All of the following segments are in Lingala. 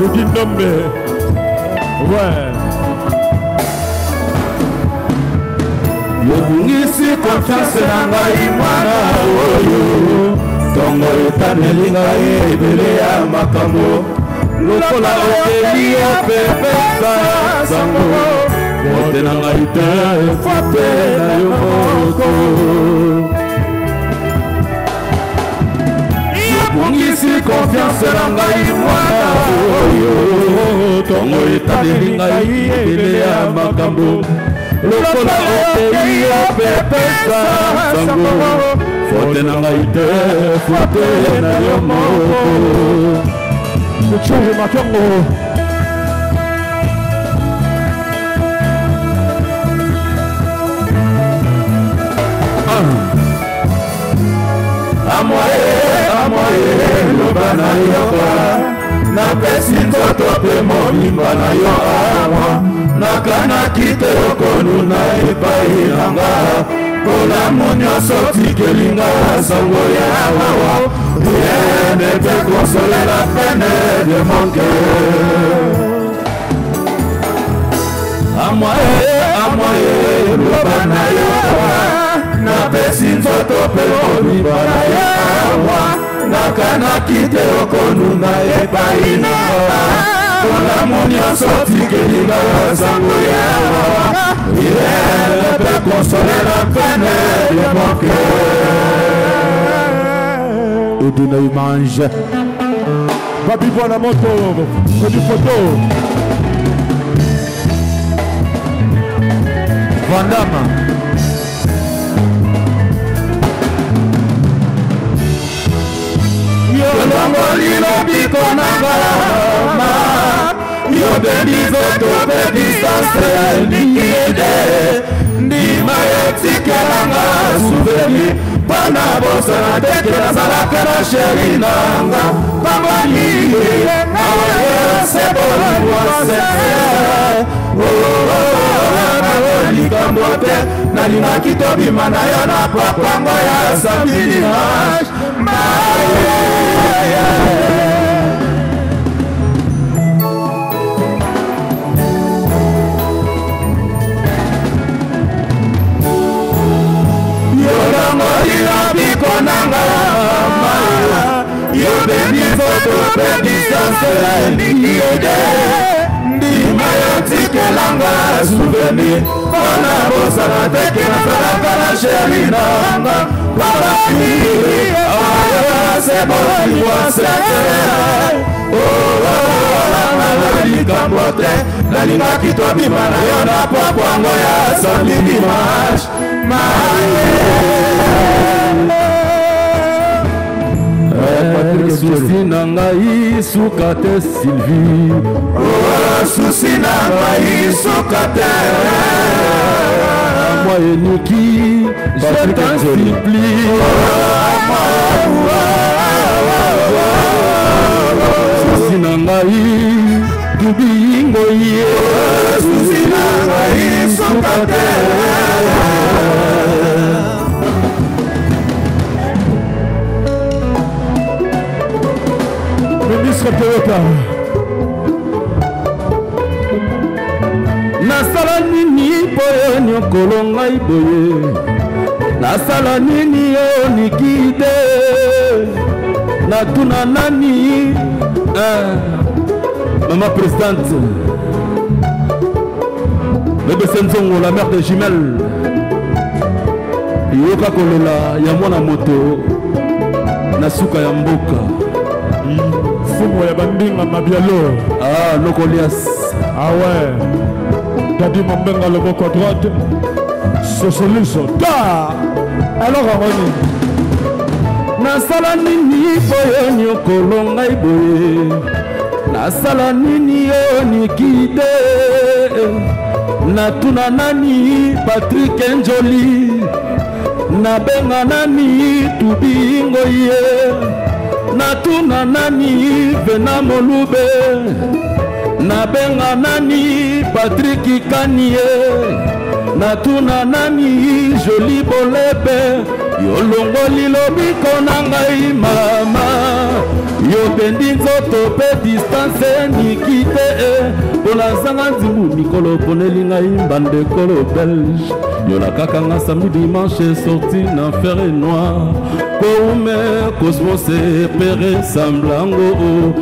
Le Guindombe. Ouais. Yobungisi confiance na ngai mwana oyo. Tongo etaneli ngai ebele ya makambo. Lokola okeli opepesa sango. Mote na ngai te fote na yo moko. Yobungisi confiance na ngai mwana oyo. Tongo etaneli ngai ebele ya makambo. Lokola okeli opepesa sango. Fote na ngai te fote na yo moko. Muchuri Makongo. Amoye, loba na yoka. Na pesi nzoto pe mobimba na yo awa. Nakana kite okonu na epai nanga. Kola monyoso tikelinga sango ya awa. Rien ne peut consoler la peine de mon cœur. Amoye, loba na yoka. Na pesi nzoto pe mobimba na yo awa. Nakana kite okonu na epai nanga. Kola monyoso tikelinga sango ya awa. Rien ne peut consoler la peine de mon cœur. Et de nous mange. Babi voit la moto. C'est du photo. Vandama. Yo longoli lobiko na galama. Yo bebi zoto pe distance liquide. Ndima yotikelanga souveni. Pana bosa na teke na salaka na sheri nanga. Pamani awe sebo lwa sese. Likambote na linaki tobima na yo na papango ya samedi dimanche. Yo baby photo baby distance liquide. Ndima yotikelanga souvenir. Pana bosa na teke na salaka na sheri nanga. Babaki awa sebo liwa sete. Likambote nalingaki tobima na yo na pakwango ya samedi dimanche. Susi na ngai suka te Sylvie. Susi na ngai suka te. Moi eniki je t'en supplie. Susi na ngai tubingo ye. Susi na ngai suka te. Ministre Toyota. Nasala nini boye nyokolo ngai boye. Nasala nini yo nikide. Natuna nani Maman présidente Bébé Senzongo, la mère des jumelles. Yoka kolela ya mwana moto Nasuka ya mboka. Fumo ya bandinga mabialo. Ah, Nokolias. Ah ouais. Dadi Mambenga le boko à droite. Socialiste. Da. Alors Aroni. Nasala nini boye nyokolo ngai boye. Nasala nini yo nikide. Natuna nani Patrick Njoli. Nabenga nani Tubingo ye. Natuna nani Vena Molube. Nabenga nani Patrick Kanye. Natuna nani Joli Bolebe. Yolongoli lobiko na ngai mama yobendi nzoto pe distance nikite mpona zanga nzimbu mikolo poneli ngai mbandekolo belge yola kaka nga samedi dimanche sorti na fer noir koume cosmos pere samblango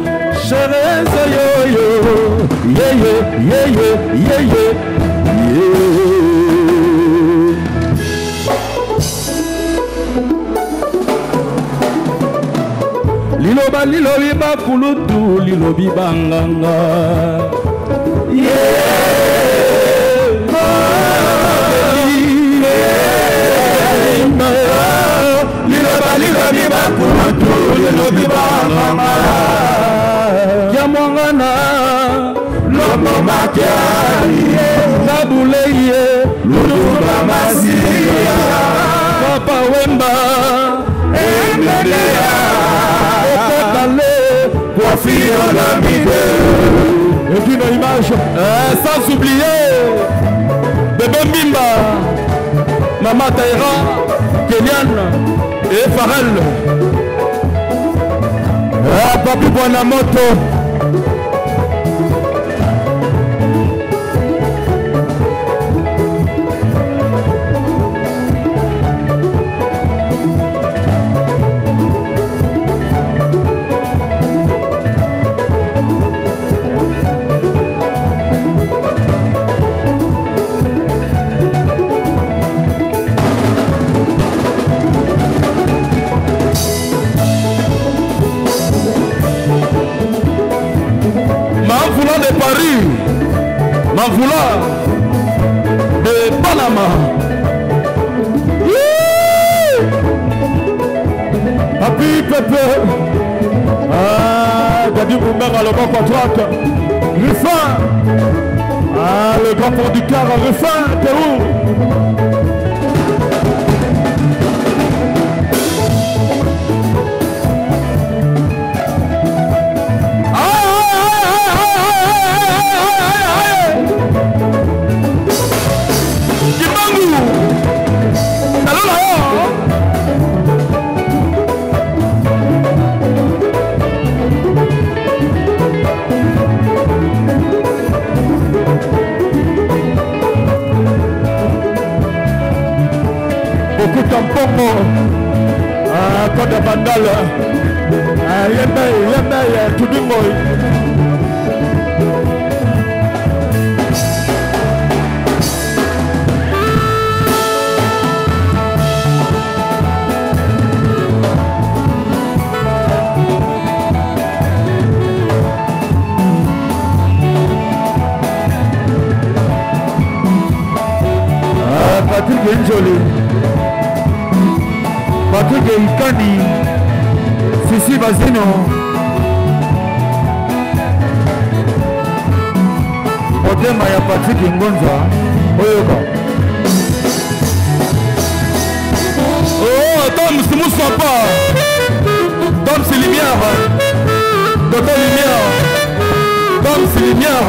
Chereze yoyo yeye yeye yeye Liloba lilobi bakulutu lilobi banganga Liloba lilobi bakulutu lilobi banganga Yamwangana Lomo makiari Nabuleye Luluba masiya Papa Wemba Emelea Et puis une image sans oublier Bébé Mbimba Maman Taïra Kélian et Farel Papi Buanamoto Mavula de Panama. Papi Pepe. Dadi Moumer à le banc à droite. Ruffin. Le grand pont du car. Ruffin, t'es où? Beaucoup Tampongo, Côte Bandal, Yembe, Tudimoy. Patrick Njoli Patrick Ikani Sisi Bazino Odema ya Patrick Ngonza Oyoka Oh, Tom Simusa pas Tom c'est lumière Docteur Lumière Tom c'est lumière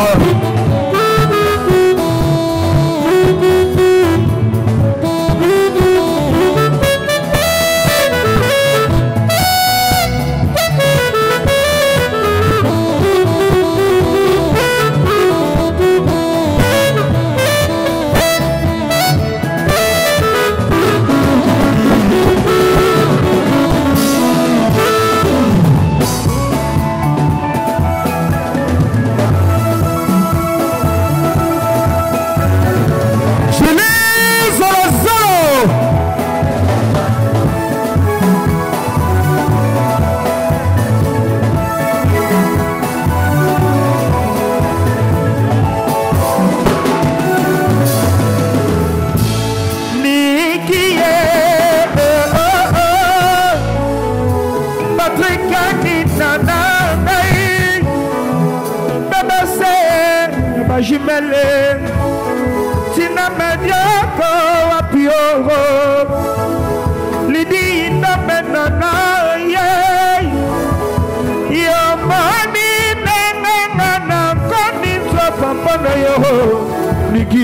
Jumele Tina Medioko Wapioro Lidi Inda Benana Yo Mani Nengana Kondi Tropapana Yo Niki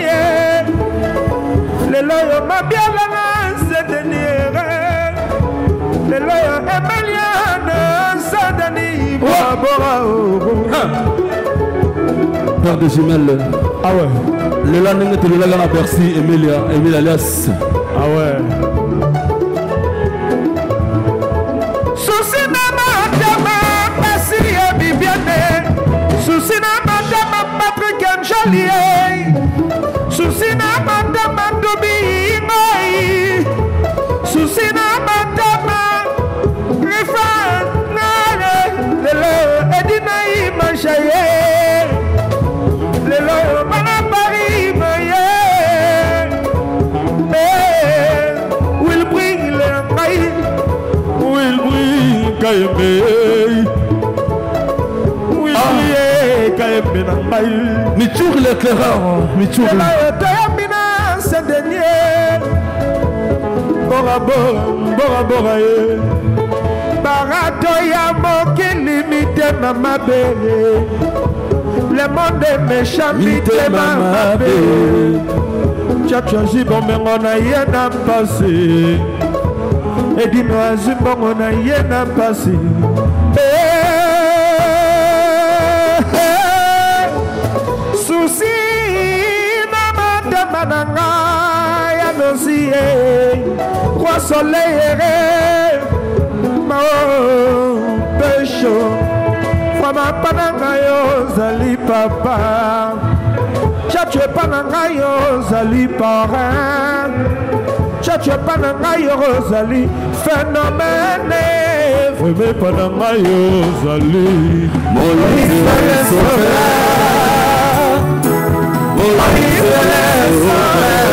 ye lelo yo mabiala na sedeniere lelo yo emeliana sadani bora Père de jumelles. ah ouais Le lendemain tu le à Bercy Emilia alias. ah ouais souci na madame Passi et Bibiane souci na madame Patrick Njolier souci na madame Dobi Ngoyi souci na madame Rifan Nare lelo Edina Imachaye lelo Mana Paris Maye will bring le Ngai will bring Kayembe will bring Kayembe na Ngai Michour l'éclaireur, Michour. Toyamina c'est dernier Bora bora ye Barato ya moki limite mama bele Le monde est méchant limite mama bele Tchatchaji bombengo na ye na passé Edino azimbongo na ye na passé Souci na madame nanga ya dossier Roi soleil mao pécho Fama pananga yo zali papa Tchatche pananga yo zali parrain Tchatche pananga yo zali phénomène Fouime pananga yo zali Moïse le sauveur. Moïse le sauveur.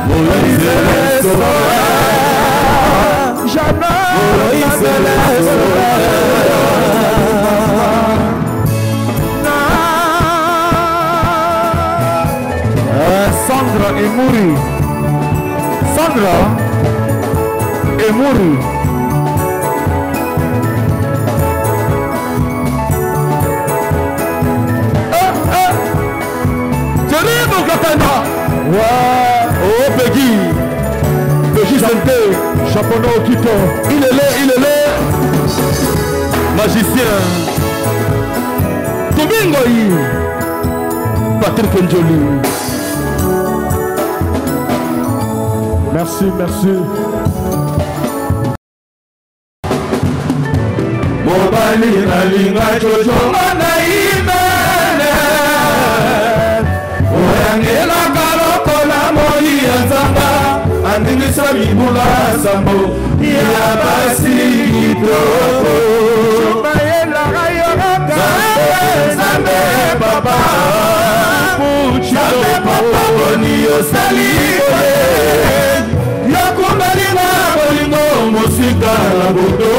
Moïse le sauveur. Jamais Moïse le sauveur. Sandra Emouri. Sandra Emouri. Jeribu Katana. Ouais. Oh Peggy. Peggy Santé. Japonais au Tito. Il est là. Magicien. Domingo. Patrick Njoli. Merci. Mobali na linga jojo na imene. Oyangela kaloko la moi nzamba. Andingisa mibula sambo. Ya basi kitoko. Chumayela rayoga. Zambe papa. Zambe papa boni osali. Yakumbali bolingo musika la bodo.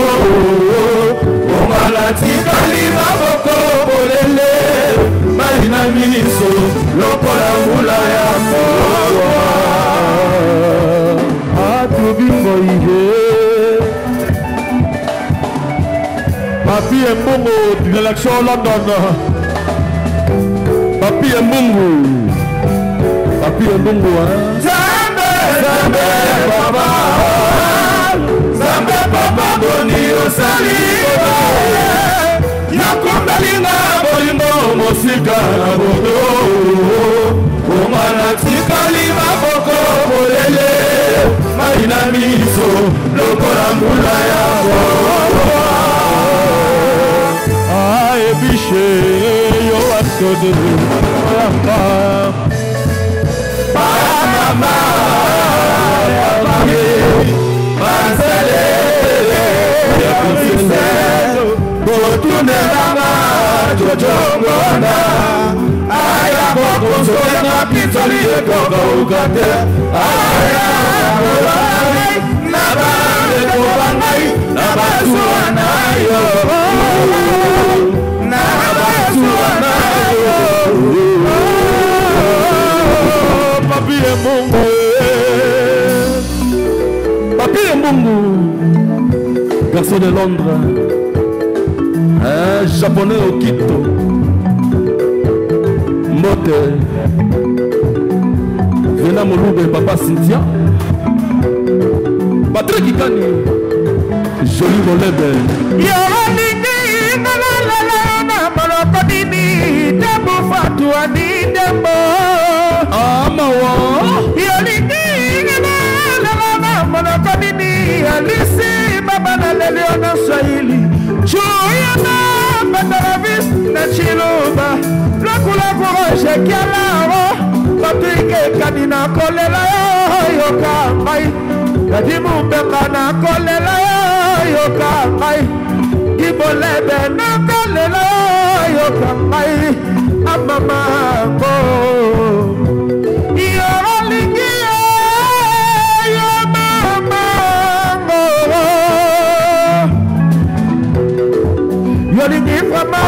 Ongalatikali maboko bolele. Malina miso lokola mula ya kowa. Atubingo ige. Papi Mbungu de l'élection London. Papi Mbungu. Zambe papa. Zambe papa boni osali. Yakumbalinga bolingo mosika na bodo. Omana tikali maboko bolele. Maina miso lokola mbula ya kowa. Ebiche yo atode. Mama, Mazele, Botunelama, Jojongona, Aya Bokonzona, Pitoli, Koko Ugate, Aya Bolai, Nabale Kobangai, Nabasuanayo, Nabasuanayo. Papi Mbungu, garçon de Londres, un japonais au Quito, Mbote, Moloube, Papa Cynthia. Patrick Ikani, joli Molebe. Yolingi nalalala malokodini Debo fatuani debo Amawa. Yolingi nalalala malokodini Alisi baba na leleona Swahili Chuyana Bandaravis na Chiluba Lakula kuroje kialaro Patrick Kanina kolela yoka mai Kadimu Mbemba na kolela yoka mai Kibolebe na kolela yoka mai Amama ko Yolingi yo mama ko Yolingi fama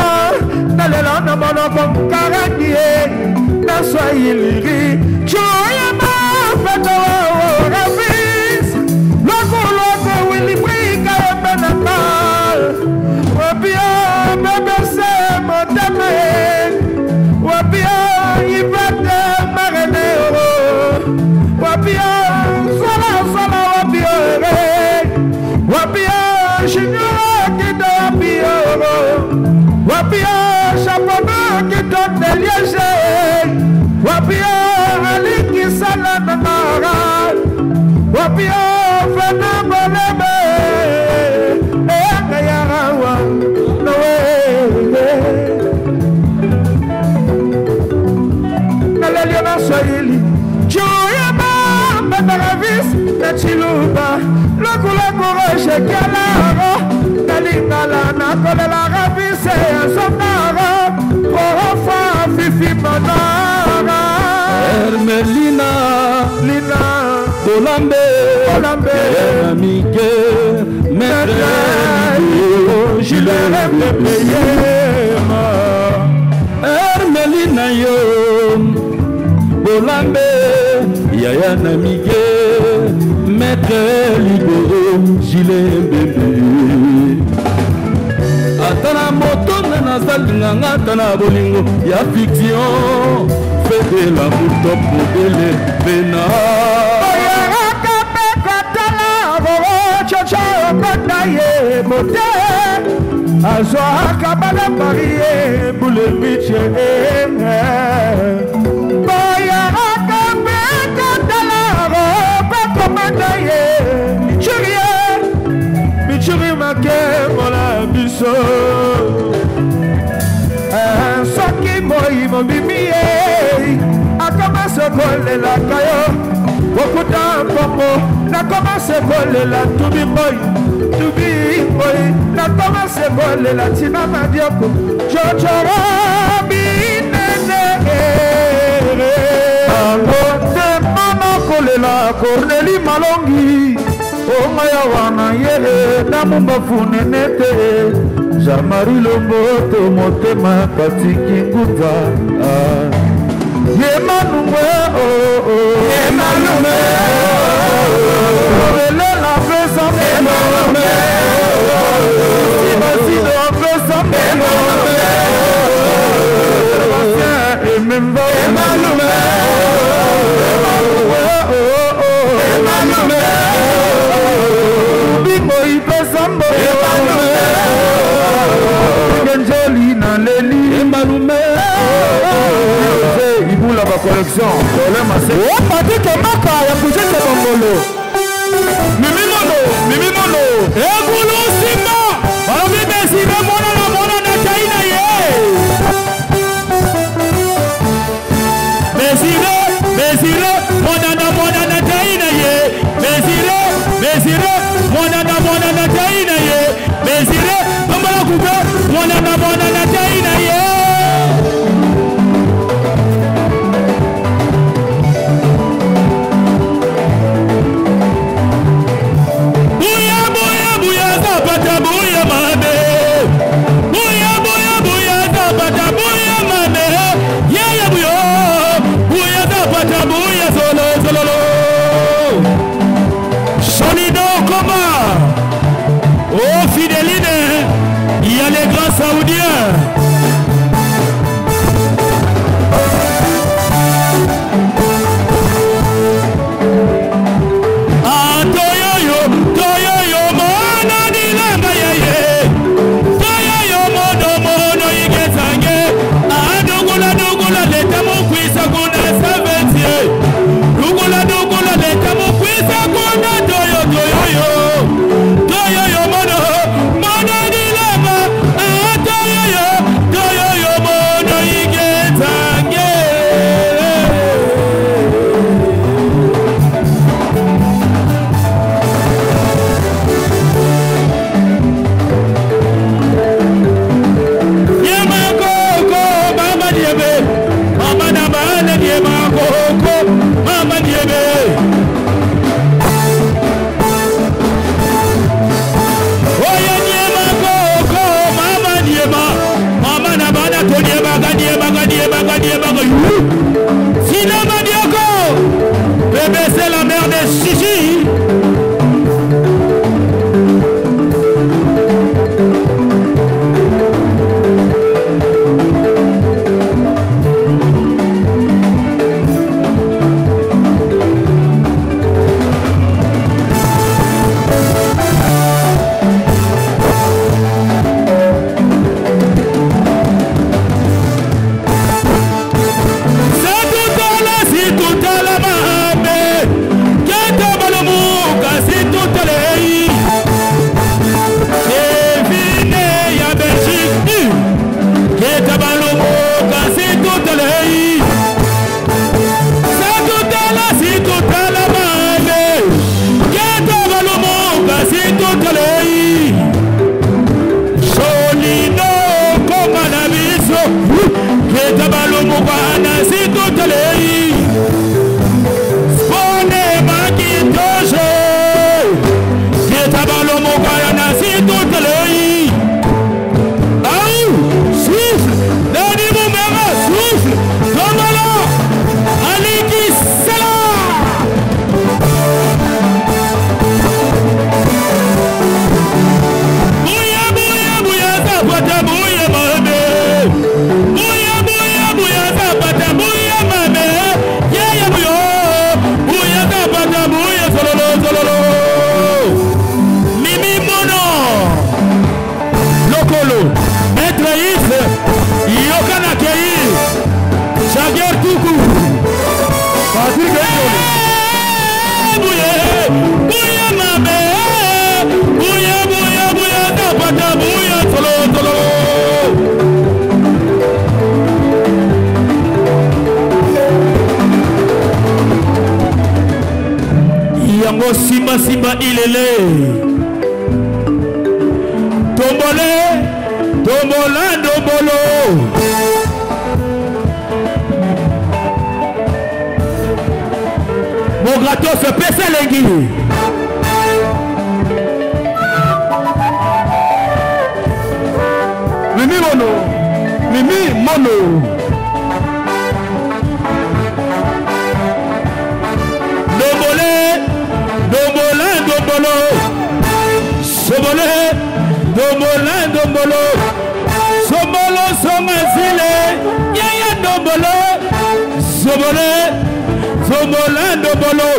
Nalela na mono konkaranie Na Swahili Choya ma fata wa Ravis Loko Willy Brika Benakal Wapia Bebese Modame Wapia Yvette Marenero Wapia Sola Wapia Wapia Shinyura Kida Wapia Wapia Chapona Kida Deliege Wapia Aliki Sana Namara Wapia Fena Bolebe Yarawa Noe Naleliona Swahili Choyama Bandaravis na Chiluba Lokula Koroje Kialaro Nalingala na Kolela Ravise Asomnara Korofa Fifi Manara Hermelina Lina Olambe Amike Maître Gilet payé Hermelina yo Olambe Yaya Namige Maître Libero Gilet bébé Atana moto na zalinga atana bolingo ya fiction fête l'amour top modèle pena Azoaka bala marié boule biche Boya akabe katala roba komanaye Michuri make mola biso Soki moi mobimiye Akama sekole la kayo Okuta mbongo Nakoma sekole la tubi moi na koma sebole la tina madioko Jochoro binene Alote mama kolela Corneli Malongi Onga ya wana yele Namumba funenete Jamari Lomboto motema Patiki Nguta Yemanumwe Yemanumwe Orele la fesa Yemanumwe Imagine en faisant collection. Mimi Mono. Ebulu Simba. Obi Messi mona na China ye. Messi mona na China ye. Messi mona na China ye. Messi mona kupe mona na China ye. Saoudien Ina Mandioko. Bébé, c'est la mère de Chichi. Simba ilele tombole tombola ndombolo mon gâteau se pèse lengi Mimi mono ndombole Dombolo, Sobole, Dombolo, Somolo, Somazile, Yaya Dombolo, Sobole, Somola, Dombolo,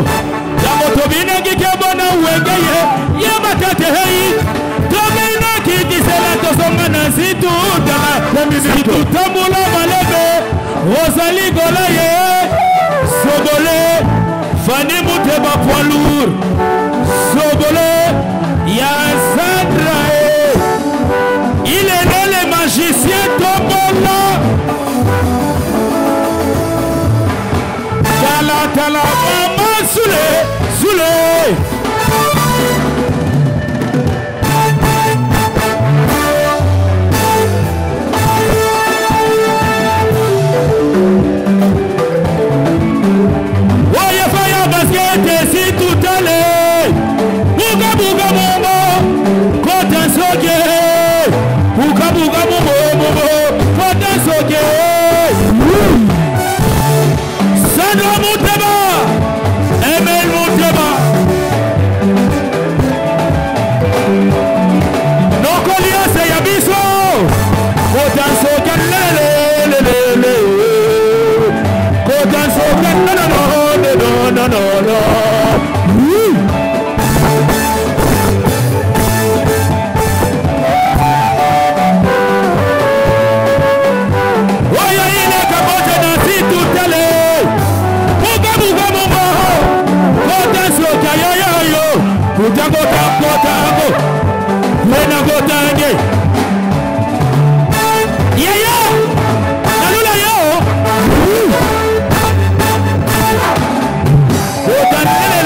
Yamotobina Kikabona, Wegaya, Yamatate, Tomina Kikisela, Tosomana, Situ, Tamula, Malebe, Rosalie Golaye, Sobole, Fanny Mouteba poids lourd, Sobole, Yassandra, il est là le magicien Tombola, Tala, Maman Soulé. Si tout allait, Bouga Momo, Kota Soke, Bouga Momo, Kota Soke, Sandra Mouteba, Emel Mouteba, Nokolia Seyabiso, Kota Soke, Lele, Kota Soke, no. Yeah.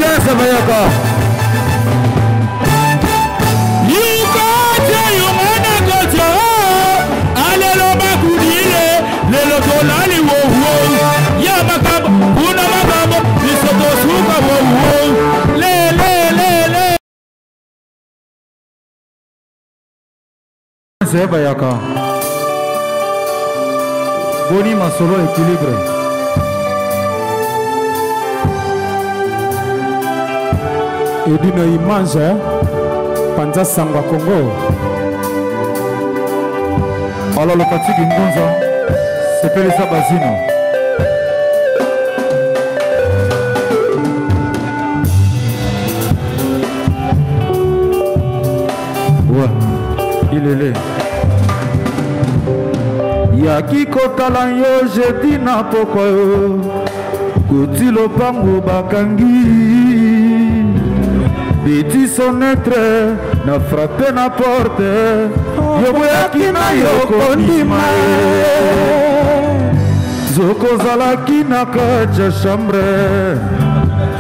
Nikasa Bayaka. Yukote yumana kote alelo bakudile lelo dolali wo wo ya makabo kuna makabo bisoto suka wo wo le C'est Bayaka. Boni Masolo équilibré. Edina Imanja Panza Samba Congo. Alors le parti Gingonza, c'est Pelissa Basino. Ouais, il est là. Yaki kotala yo jeti na poko yo kuti lopango bakangi biti sonetre na frappe na porte yo boyaki na yo kondima zoko zalaki na kacha chambre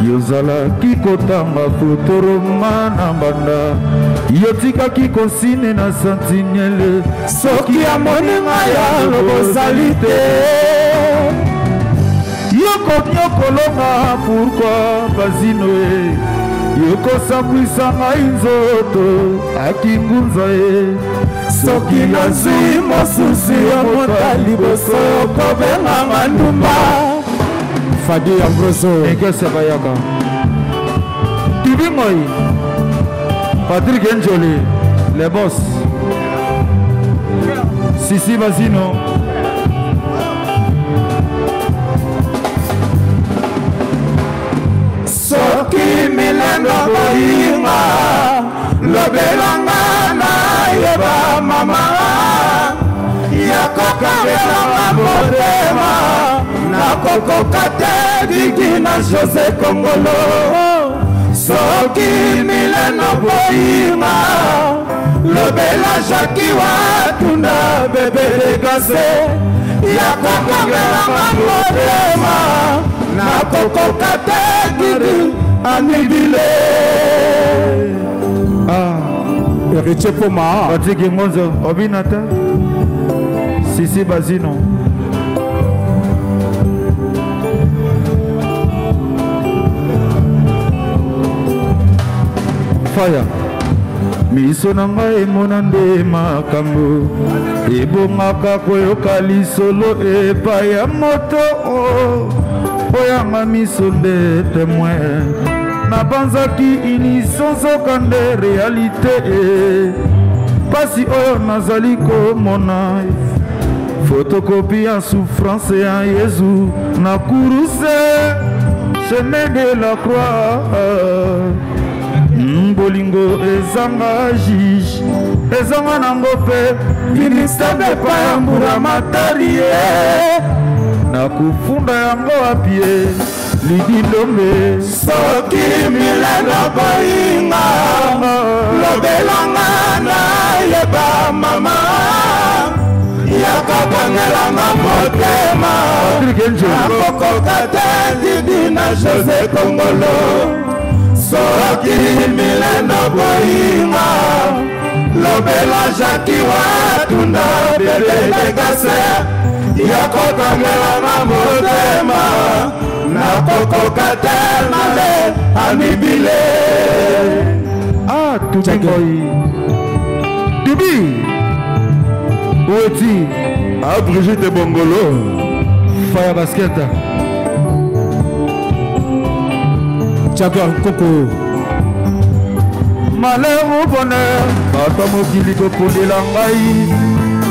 yo zalaki kotanga fotoroma na banda yo tikaki kosine na sentinelle soki amoninga ya lobozali te yokolonga pourkui bazino e yokosambwisa ngai nzoto akingunza e soki nazwi mosusu ya mota liboso yokobenganga ndumba Fadi Ambroso Ekese Bayaka Tibingoi Patrick Enjoli les boss Sisi Basino Soki milendo boyinga lobelanga na yeba mama yakokabelanga motema nakokoka te digi na José Kongolo soki milendo boyinga lobela Jackie Watunda bebe degase yakokabelanga motema nakokoka te digi anibile Héritier Poma Patrick Monzo Obinata Sisi Basino Fire miso na ngai emona nde makambo ebongaka koyoka lisolo epai ya moto oyanga miso nde témoin nabanzaki unison zoka nde réalité pasi oyo nazali komona fotokopi ya souffrance ya Yesu na kuruse chemin de la croix bolingo ezanga juge ezanga nango mpe ministère epa ya mbura matari nakufunda yango apie lidilombe soki milendo boyinga lobelanga na yeba mama yakabangelanga motema nakokoka te didi na José Kongolo soki milendo boyinga lobela Jackie Watunda bebe degase yakobangelanga motema nakokoka te male amibile tubingoi tubi oti Brigitte Bongolo Fire Basket Tchaka Koko malheur ou bonheur ata mokili kokundela ngai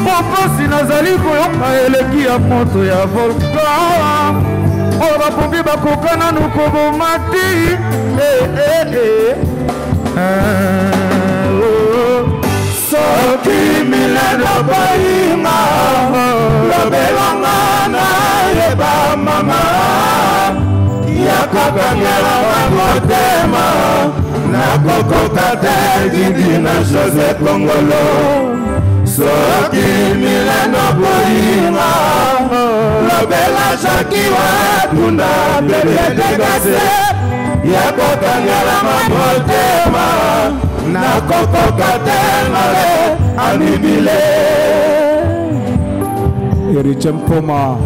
pokosi nazali koyoka eleki ya moto ya volcan oyo bapombi bakoka nanu koboma ti soki milendo boyinga lobelanga na yeba mama yakokangelanga motema nakokoka te didi na José Kongolo soki milendo boyinga lobela Jackie Watunda bebe degase ya kokangelanga motema nakokoka te ngale amibile Eriche Mpoma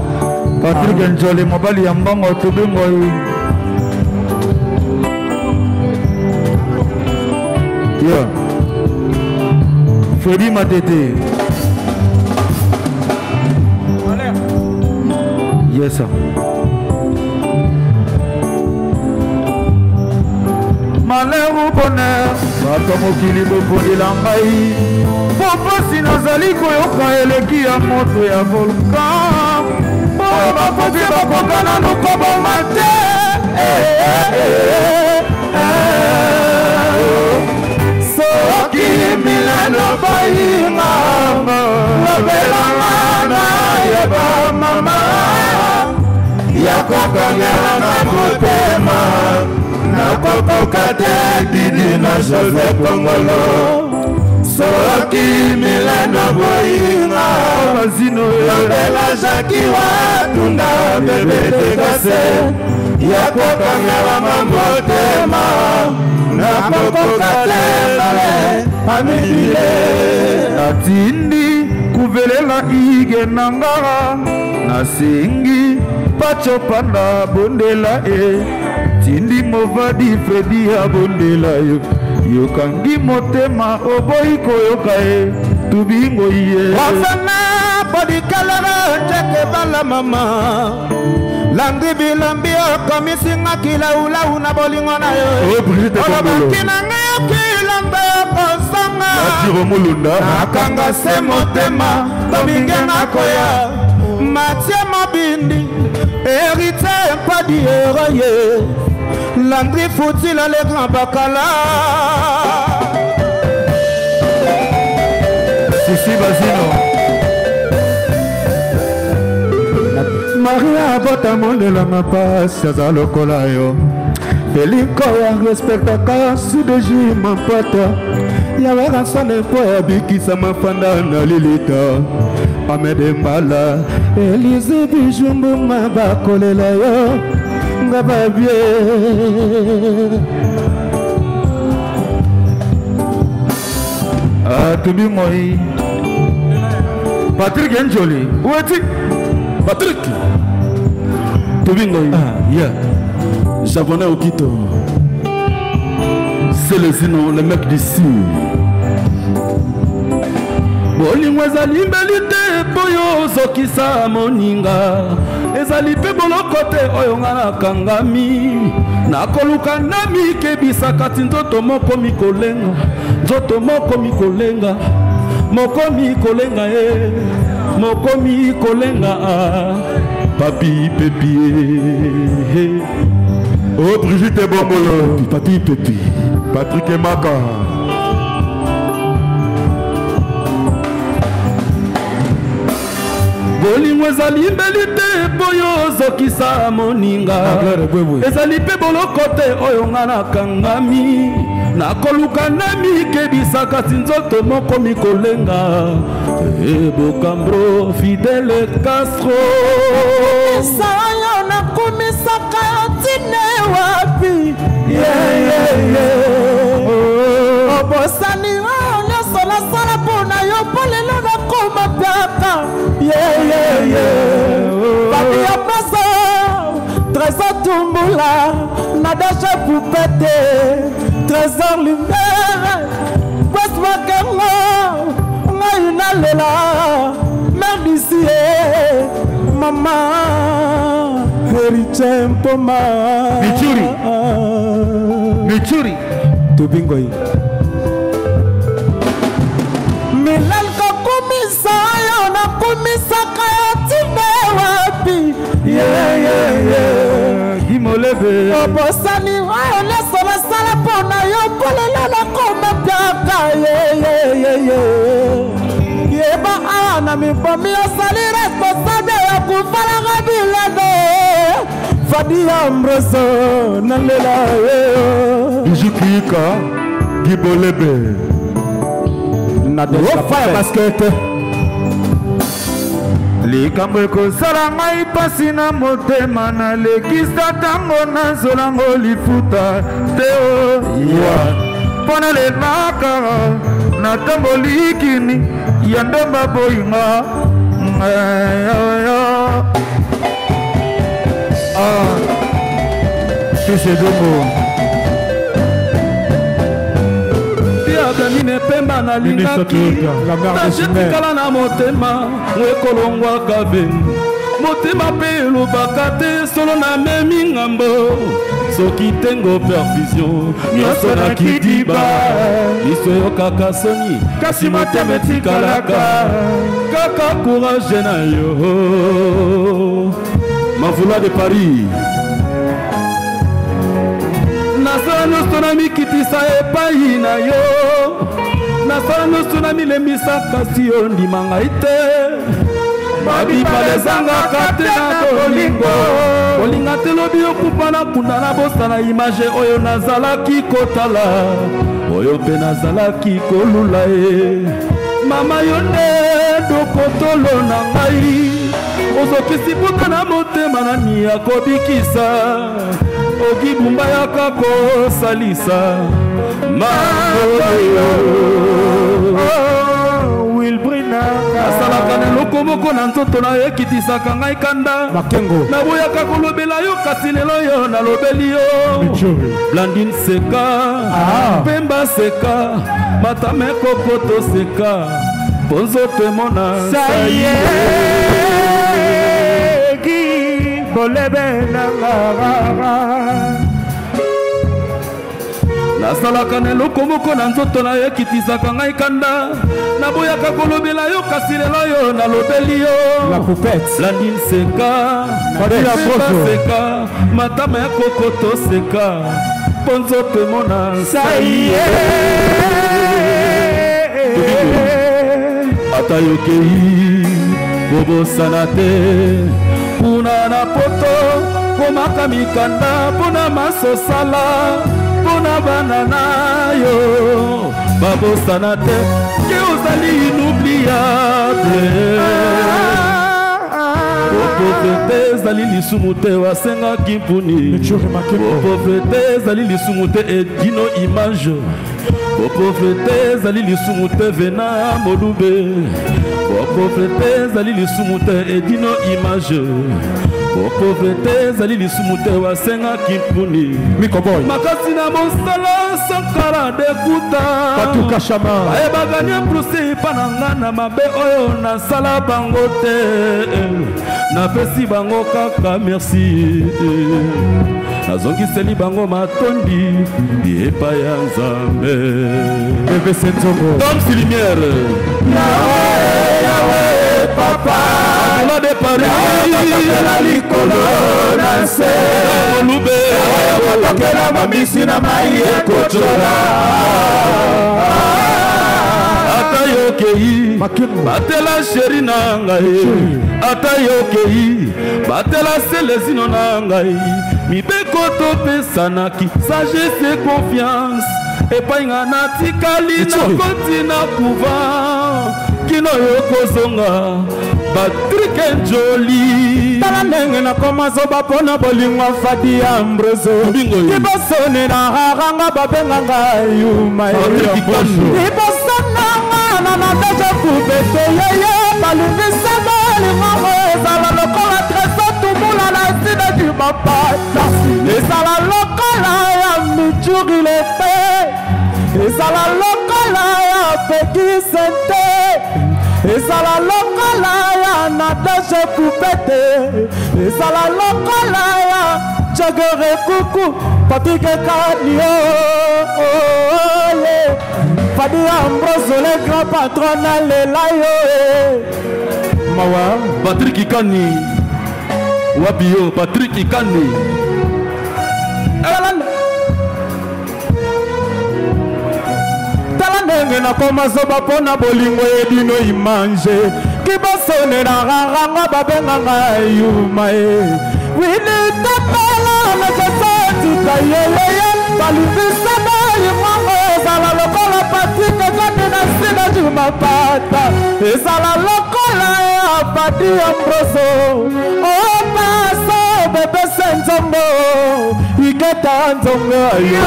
Patrick Njoli mobali ya mbongo tubingoi Yeah Freddy Matete Yes sir Malheur ou bonheur bato mokili bobondela ngai popasi nazali koyoka eleki ya moto ya volcan oyo bakoki bakokana nokoboma te soki milano bayinga lobelanga nayeba mama ya kokangelanga motema nakokoka te didi na José Kongolo soki milano boyinga bazino lobela jaki watunda bebe tekase ya kokangelanga motema nakokoka te amibile natindi kuvelela ige nangara nasengi pacho panda bondela tindi movadi Fredi abondela yo yokangi motema oboyi koyoka tubingo ye wafana bodikalera njeke bala mama Landri bilambi okomisinga kilaulau na bolingo na yo olobaki na ngai okilanda okosanga nakanga se motema tomingenga koya Matie Mobindi hérité mpadi eroye Landri Foutila le grand bakala Sisi Basino Maria bota mondela mapasi aza lokola yo elinko ya respectaka sudeji mampata yawe rasane mpo yabikisa mafanda na lilita Amede Mbala Elize Bijumbuma bakolela yo nga babie Tubi moi Patrick Njoli Oueti Patrick Tobingo yeah Japonais au Quito c'est le sinon le mec d'ici bolingo ezali mbeli te boyo ozokisa moninga ezali pe boloko te oyo nga nakangami nakoluka na mikebisa kati nzoto moko mikolenga nzoto moko mikolenga moko mikolenga moko mikolenga papi pepi oh Brigitte Bombolo papi pepi Patrick Emaka bolingo ezali mbeli te boyo ozokisa moninga ezali pe boloko te oyo nga nakangami nakoluka na mikebisa kasi nzoto moko mikolenga ebokambro Fidele Castro sayo nakumisaka tine wapi obosani nyonso nasala mpona yo mpo lelo nakoma piaka papi ya pasa Trésor Tumbula Nadasha Poupete Trésor Lumbere Kwes Makengo Ngai nalela Merdicie Mama Heriche Mpoma Michuri Tobingoi Milal kakumisa yo nakumisaka tine wapi Gimolebe obosani oyo nyonso nasala mpona yo mpo lelo nakoma piaka yeba awa na mibomi osali responsable ya kufalaka bilano Fadi Ambroso nalela yo Bijukika Gibolebe Nadesha Basket likambo ekozala ngai pasi na motema nalekisa ntango nazolango lifuta te mpo nalelaka natamboli kini ya ndemba boyinga Kisedomo Danine pemba na lingaki najetikala na motema wekolongwaka beni motema pe elobaka te solo na memi ngambo soki tengo perfusion nyonso na kidiba liso eyokaka soni kasi motema etikalaka kaka courage na yo Mavula de Paris nasala nyonso na mikitisa epai na yo nasala nyonso na milembisaka si yo ndima ngai te babibale ezangaka te na bolingo kolinga te lobi okupa na kunda na bosana image oyo nazalaki kotala oyo mpe nazalaki kolula ye mama yo nde dokotolo na ngai ozokisi buka na motema nani akobikisa okibumba yaka kosalisa maoyo asalaka na eloko moko na nzoto na yo ekitisaka ngai kanda naboyaka kolobela yo kasi lelo yo nalobeli yo Blandine seka Pemba seka Matame kokoto seka mpo nzoto emona saye nasalaka na eloko moko na nzoto na yo ekitisaka ngai kanda naboyaka kolobela yo kasi lelo yo nalobeli yo Blandine seka Pemba seka Matama ya kokoto seka mpo nzoto emona saye ata yokei bobosana te kuna na poto komaka mikanda mpona masosala mpona bana na yo babosana te ke ozali inoubliable opovete ezali lisumu te wasengaki mpuni opovete ezali lisumu te edino image opovete ezali lisumu te vena molube opovete ezali lisumu te edino image opovete ezali lisumu te wasengaki mpuni makasi na mosala sankala dekuta ayebagani plusi epa na nga na mabe oyo nasala bango te napesi bango kaka merci nazongiseli bango matondi epai ya Nzambe Tom Silimière Yawe papa Mavula de Paris la likolo na se olube wakela mamisi na mai ekochora ata yokei batela sheri na ngai ata yokei batela selezino na ngai mibeko topesanaki sagesse confiance epai nga natikali na koti na couvent kino yokozonga Patrick Njoli tala ndenge nakoma zoba mpona bolingo Fadi Ambrose libosone na haranga babenganga yuma libosonanga na nadaja kubete yeye balungisanga limango ezala lokola treso tumula na sina du mapata ezala lokola ya michuri lepe ezala lokola ya pekisente ezala lokola ya nadaje kupete ezala lokola ya jagere kuku Patrick Kanio Fadi Ambrose le grand patron alela yo mawa Patrick Kani wabio Patrick Kani ndenge nakoma zoba mpona bolingo edino imanje kibosone na raranga babenganga yuma wini tapela na jasatika yeyeye balubisana limango ezala lokola Patrick Kani na sina jumapata ezala lokola ya Fadi Ambroso Oh Paso Bebe Senzombo Iketa Nzonga Yo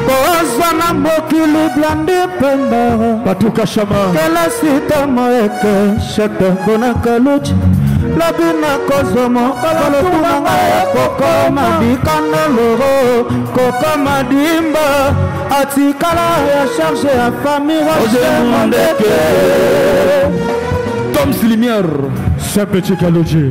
Kozwana Mokili Blandi Pemba Patuka Shama Kela Sita Moeke Shete Bonaka Luchi Labina Kozomo Kolotunga Koko Madikana Loro Koko Madimba Atikala ya chargé à famille Roger Mondeke Tom Slimière c'est petit Kalodji.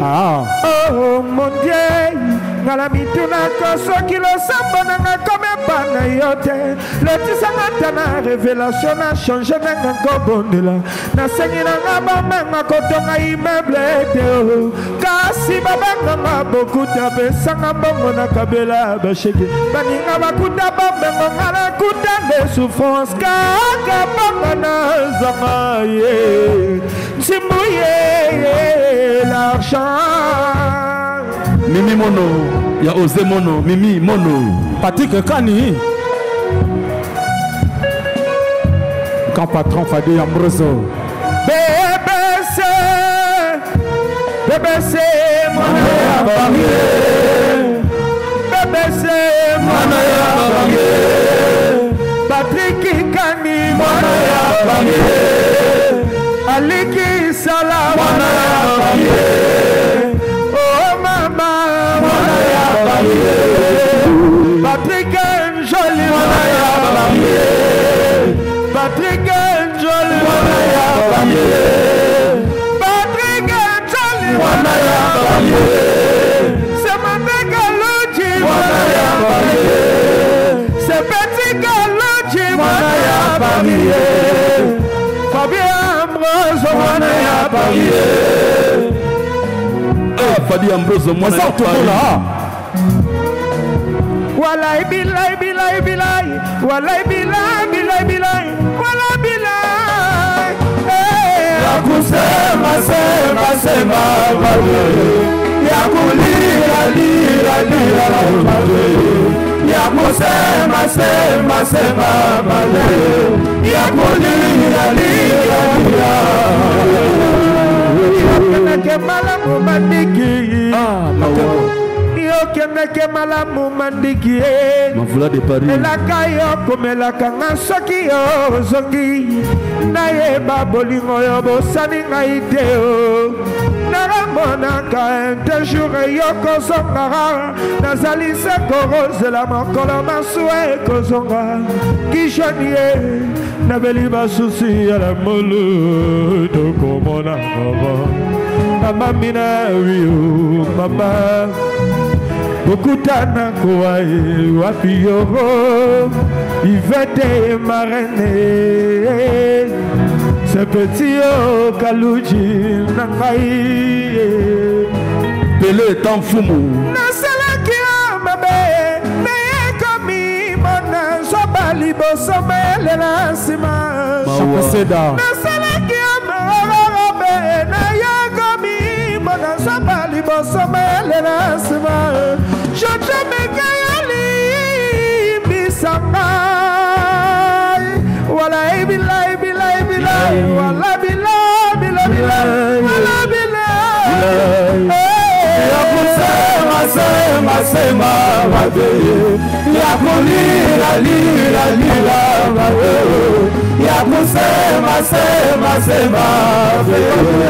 Ah oh mon Dieu Ngala mituna koso kilo samba nanga kome bana yote Letisa natana révélation na changé nanga kobondela Na sengi nanga bamenga kotonga immeuble teo Kasi babanga nga bokuta besanga bongo na kabela basheke Baninga bakuta bamengo ngala kuta de souffrance Kaka banga na zanga ye Nsimbuye l'argent Mimi Mono, ya Ose Mono, Mimi Mono. Patrick Kani. Quand patron Fadi Ambroso. BBC, BBC, Manaya Bangue. BBC, Manaya Bangue. Patrick Kani, Manaya Bangue. Aliki Salah, Manaya Bangue. Patrick Njoli Patrick Njoli Patrick Njoli c'est Mame Kalodji c'est Petit Kalodji Fabien Ambroso Fadi Ambroso moi ça Walai bilai bilai bilai Walai bilai bilai bilai Walai bilai Yakusema sema sema bale Yakulira lira lira bale Yakusema sema sema bale Yakulira lira lira Yakeneke malamu mandiki Yakeneke malamu mandiki Mavula de Paris Elaka yo komelaka nga soki yo zongi Nayeba bolingo yo bosani ngai te o Naramonaka un jour yo kozongara Nazali se korozela mokolo masuwa ekozonga Kishanie nabeli basusi ya la molo Tokomona mama Mama mina wio mama Bokutana kouae wapi yoro Yvette marraine Ce petit yo Kalodji nangai Pelé Tanfumu Nasalaki mabe Neye komi mona Sobali bosomele la sima Nasalaki mabe Neye komi mona Sobali bosomele la sima Jojo Megayali Bisamai Walai bilai bilai bilai Walai bilai bilai bilai Walai bilai Yakusema sema sema bale Yakulira lira lira bale Yakusema sema sema bale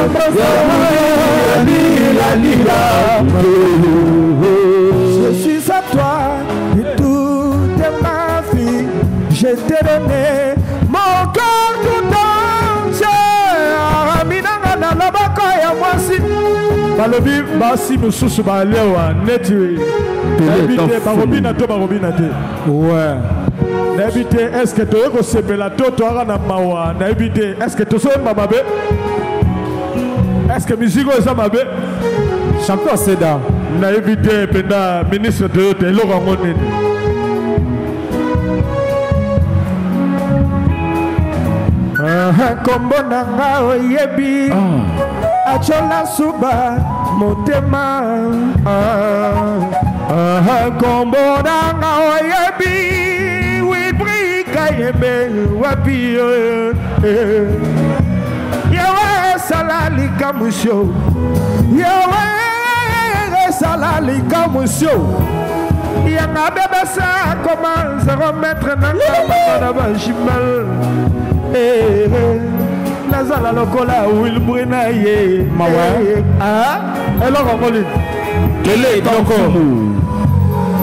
Yakulira lira lira bale Je suis à toi et toute ma vie. Je t'ai donné mon cœur tout entier. Aminanga na labaka ya mwasi. Balobi basi mususu balewa neti. Barobina te. Ouais. N'habite est-ce que tu es sepela toto na mawa n'habite est-ce que tu so mabe? Est-ce que musique est mabe? Champion Seda. Na évité penda ministre de l'hôtel Laurent Monene. Kombo nanga oyebi Achola suba motema Kombo nanga oyebi Wibrika mayembe wapi Yawe salali kamusho Yawe salali kamusho Yanga bébé ça commence à remettre dans la chimal Nazala lokola Will Brinaye Mawa Ah alors on va quel est encore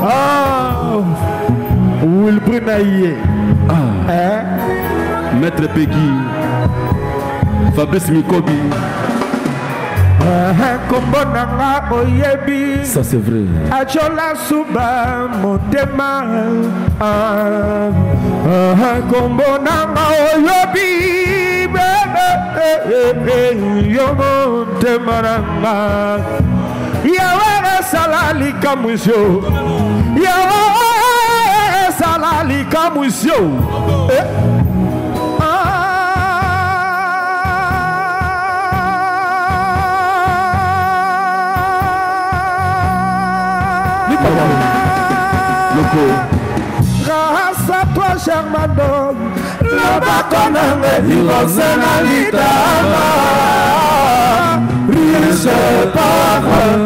Ah Will Brinaye Maître Peggy Fabrice Mikobi Kombonanga oyebi ça c'est vrai Achola suba motema Kombonanga oyebi Yo motema nanga Yawe salali kamusyo Yawe salali kamusyo Grâce à toi, Germano, le bâton riche par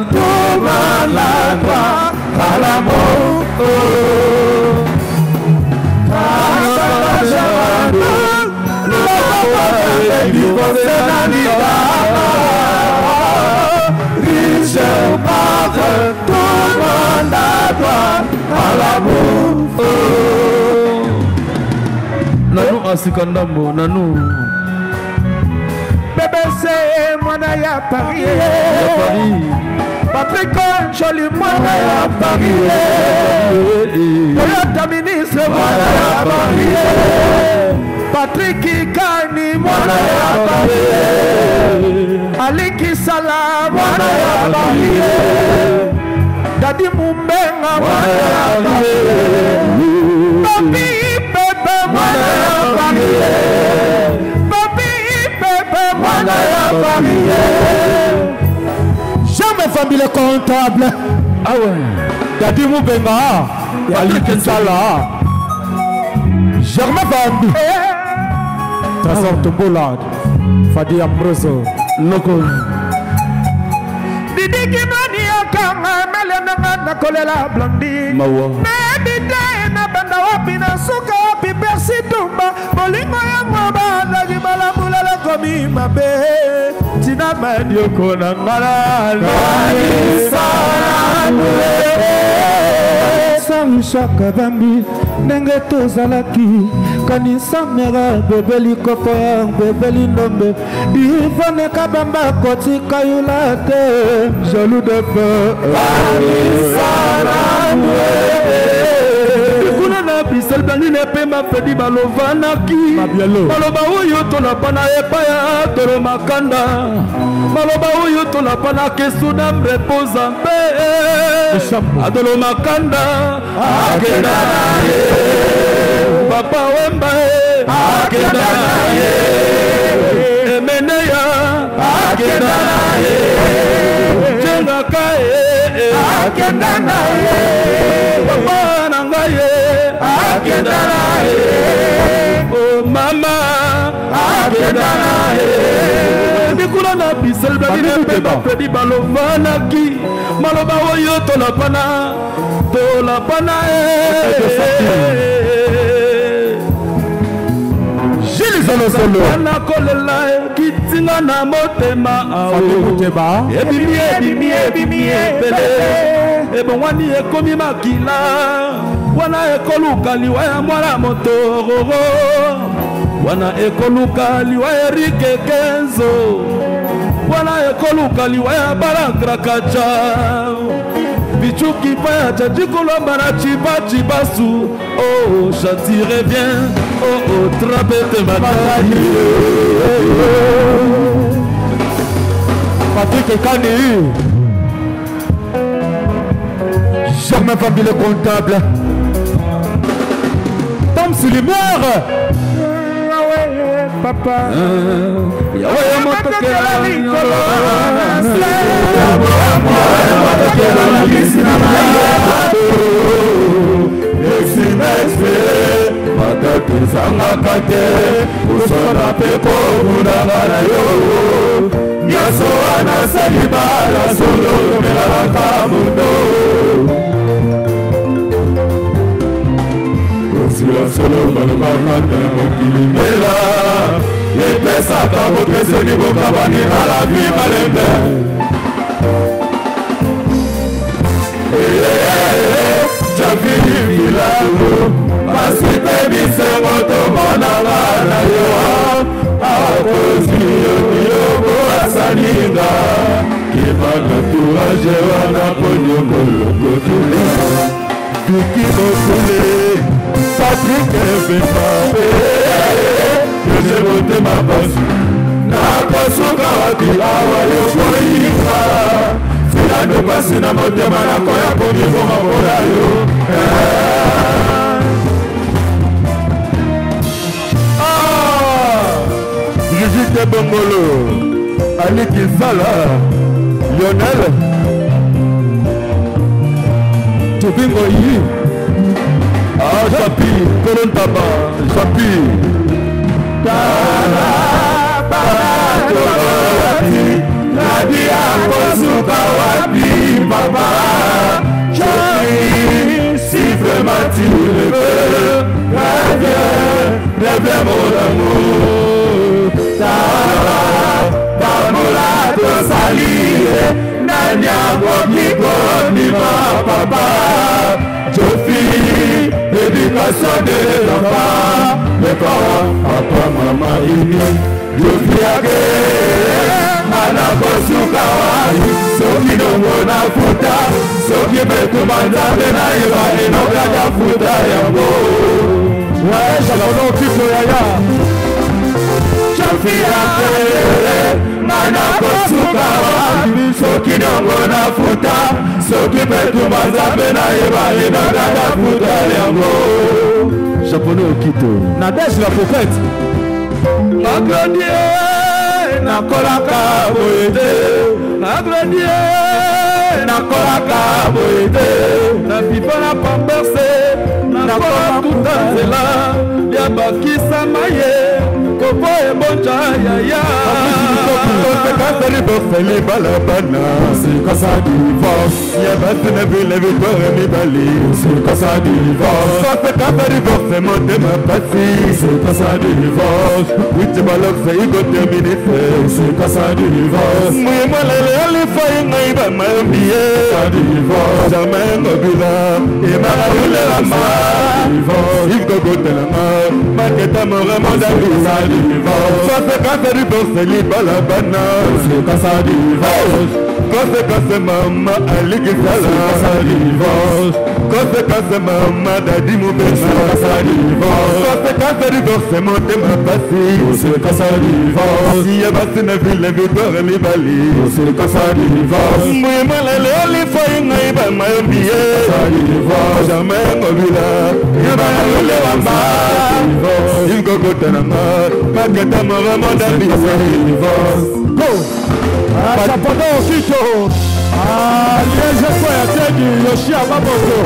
tout maladroit à l'amour. Grâce à toi, Germano, le riche par tout maladroit à l'amour. Nanou asikandambo nanou Bébé c'est moi ya Paris Patrick Joli moi ya Paris Toyota ministre moi ya Paris Patrick Kani moi ya Paris Ali Kisala moi ya Paris Dadi Mumbenga moi ya Paris Papi Pepe moi ya Paris Papi Pepe moi ya Paris Jamais famille comptable. ah ouais Dadi Mumbenga Ali Kisala Germain Bambi Trésor Tombolade Fadi Ambroso Noko Didi Kimani Okanga Melenanga Nakolela Blondie Mawa Medite na banda wapi na suka wapi Persi tumba Bolingo ya mwaba Najibala mulala komi mabe Tina Madioko na ngala Lani Shaka Bambi Nenge tozalaki Kanisa mera bebeli kopo bebeli nombe Ivone kabamba koti kayula te Jaloux de feu Kuna na bisel bani ne pema pedi balovanaki Maloba uyo tolapana epaya toro makanda Maloba uyo tolapana kesuna mrepoza mbe Adolo makanda Akenda na ye Papa wemba Akenda na ye Emeneya Akenda na ye Jenga kae Akenda na ye Papa nanga ye Akenda na ye Oh mama Akenda na ye Mikula na bisel bani ne pema pedi balovanaki Maloba oyo tolapana Gilles Zolosolo Ana kolela kitinga na motema Muteba Ebimi ebele Ebongwani ekomi makila Wana ekoluka liwa ya mwana motororo Wana ekoluka liwa ya Rike Kenzo Wana ekoluka liwa ya Barakrakacha Bichuki paya chadikolo bara chiba chibasu Oh chanti revient Oh trapete matani Patrick Kani Germain famille comptable Tom Sulimère Papa Yawe motokela te kosona mpe kobundanga na yo nyonso wana salibala solo omelaka mundo kosila solo balobaka na mokili mbela epesaka bopeseli bokabani alavi malembe Jafini Filalo Masipe bisengo tomonanga na yo Akozi yogo asaninga Kibana tuaje wana ponyoko loko tuli Viki Mokule Patrick Ebepape Yoje bote mabasu Nakosuka wakilawa yokoyika Filando pasi na motema na koya konivo mabola yo Brigitte Bongolo Ali Kisala Lionel Tubingo Yi Japi Kolontaba Japi Nadia kosuka wapi papa Johnny si vraiment tu le veux Reviens mon amour Pamola to salire Nanya Bokiko ni ma papa Jofi éducation des enfants Mes parents, papa, maman, ini Jofi ake Anakosuka wani Soki dongo na futa Soki betu manzambe na iwa Inoka ya futa yango Waesha kono kifo yaya Chofi yake Anakosuka wani Soki dongo na futa Soki betu manzambe na iwa Inoka ya futa yango Japonais Okito Nadège la prophète Magrodie Nakolaka boyete Agradie Nakolaka boyete Na pipa na pamberse Nakola tuta nzela Liabakisa maye Kopo ebonja yaya Kosekasari bofeli balabana Kosekasa divorce Yabasine vile vitore mibali Kosekasa divorce Kosekasari bofeli motema pasi Kosekasa divorce Wichi balokse iko terminise Kosekasa divorce Mouye lele alifa inga iba mayombiye Kosekasa divorce Jamais ngobila Imara ule lama Divorce Iko gote lama Maketa moremo d'abisa Divorce Kosekasari bofeli balabana Kosekasa divorce Kosekasa mama alikisala Kosekasa divorce Kosekasa mama dadi mubesa Kosekasa divorce Kosekasa divorce motema pasi Kosekasa divorce Siya basi na vile vitore mibali Kosekasa divorce Mouye malele alifo inga iba mayombiye Kosekasa divorce Jamais ngobila Iba ule wamba Ingo kote na ma Maketa moremo d'abisa Divorce Go Chapodo Okito Liège kwa ya tedi Yoshi Ababoto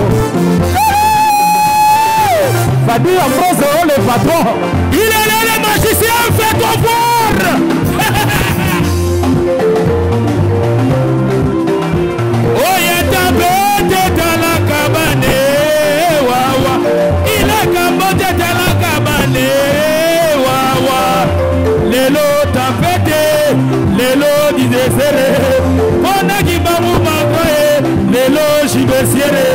Fadi Ambrose le patron Il est là le magicien fait ton voir Oye tabote tala kabane Wawa Il est kabote tala kabane Wawa Lelo tapete Lelo dizesere Pona kibamu makoe Lelo shibesiere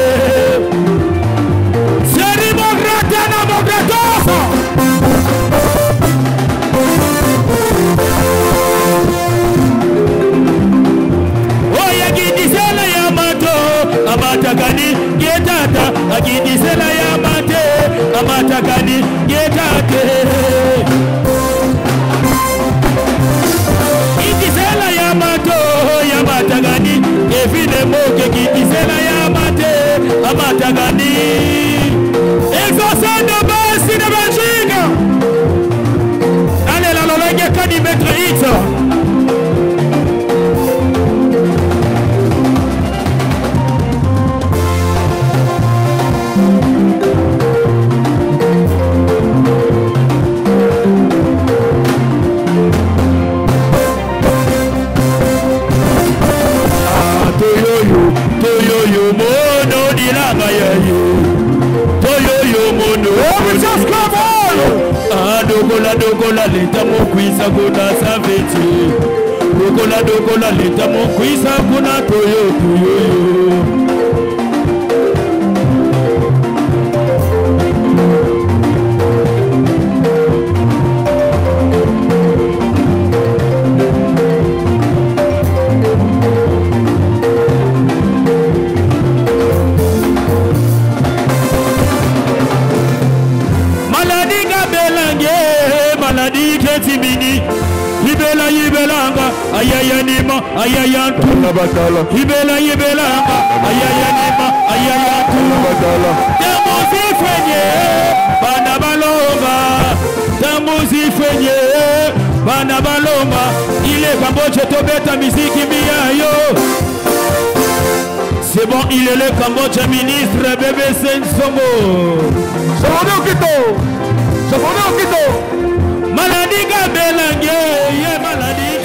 Seri mograta na mograto Oya gidisela ya mato Amatakani getata Agidisela ya mate Amatakani getate Idisela ya mato Yamatagani Evine moke gidisela ya mate Amatagani Exaucé de base de Belgique Allez la lolenge kani maître X bilanga yayo toyoyo mono dogola leta mokwisa kuna saveti dogola leta mokwisa kuna toyoyo Ibelanga ayaya nima ayaya tu Ibelanga ayaya nima ayaya tu Tamuzi fenye bana balomba il est Cambodge tobeta musique miayo. C'est bon, il est le Cambodge ministre bébé Sensongo. Sokono Kito. Maladie Gabelangue, maladie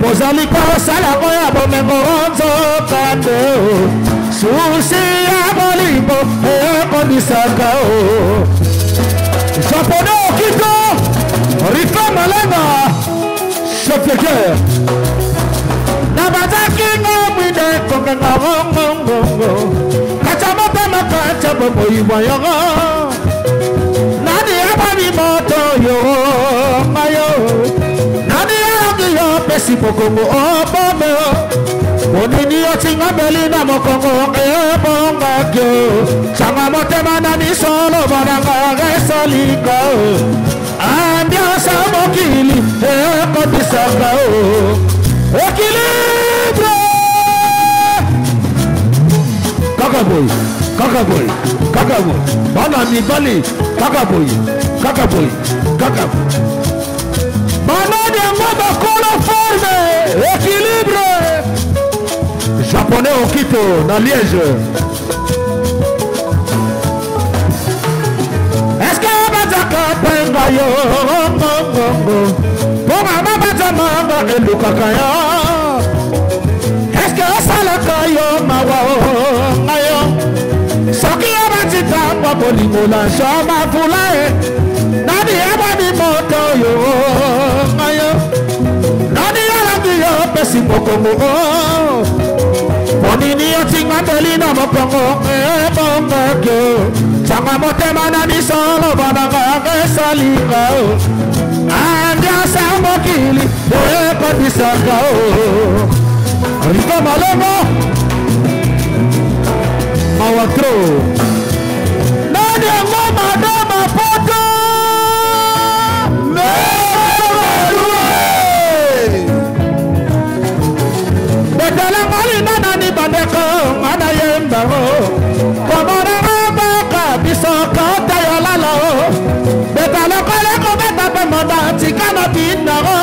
Mozali kosala koya bomengo nzoka susi ya bolimbo ekondisaka japonais okito rifa malenga chefeker nabazaki ngomwide kongenga ngongongongo kacha motema kacha bomoyibwa yongo nani abami moto yo mayo pesi mokongo obome monini otinga belina mokongo ebonga kyo changa motema na misolo bananga resolika ambiance mokili ekondisaka équilibre kakaboy kakaboy kakaboy bana mibali kakaboy kakaboy kakaboy bana dengo bakolo forme équilibre japonais au Quito dans Liège. Est-ce que bazaka penga yo pour mama bazama elukaka yo est-ce que salaka yo mawa ayo soki abatita kwa bolingola shoma fulae nani abani moto yo ayo nani alabi yo pesi mokongo ponini otinga belina mokongo ebonga kyo changa motema na misolo bananga esalika ambiance mokili ekondisaka rika malemo mawatro nani yango madama poto betala malina nani bandeko mana yembaro komona baka bisoka tayolala betala kole ko beta moda tikana binaro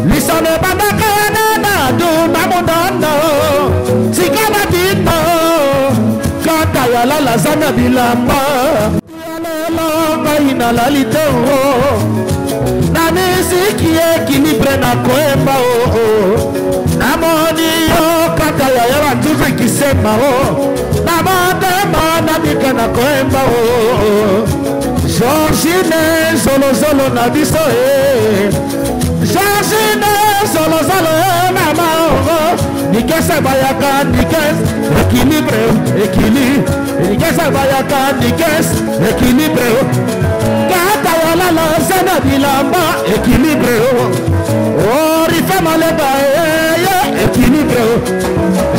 lisone bandaka na do namondano tikana binaro kata yolala zana bilamba yolala kaina lalitero na misiki équilibre na koemba namoni yo kata ya yara tuzu kisema namandema nabika na koemba Georgine zolo na biso Georgine zolo mama nikesa bayaka nikes équilibre nikesa bayaka nikes équilibre kata wala la zana bilamba équilibre rifa malenga équilibre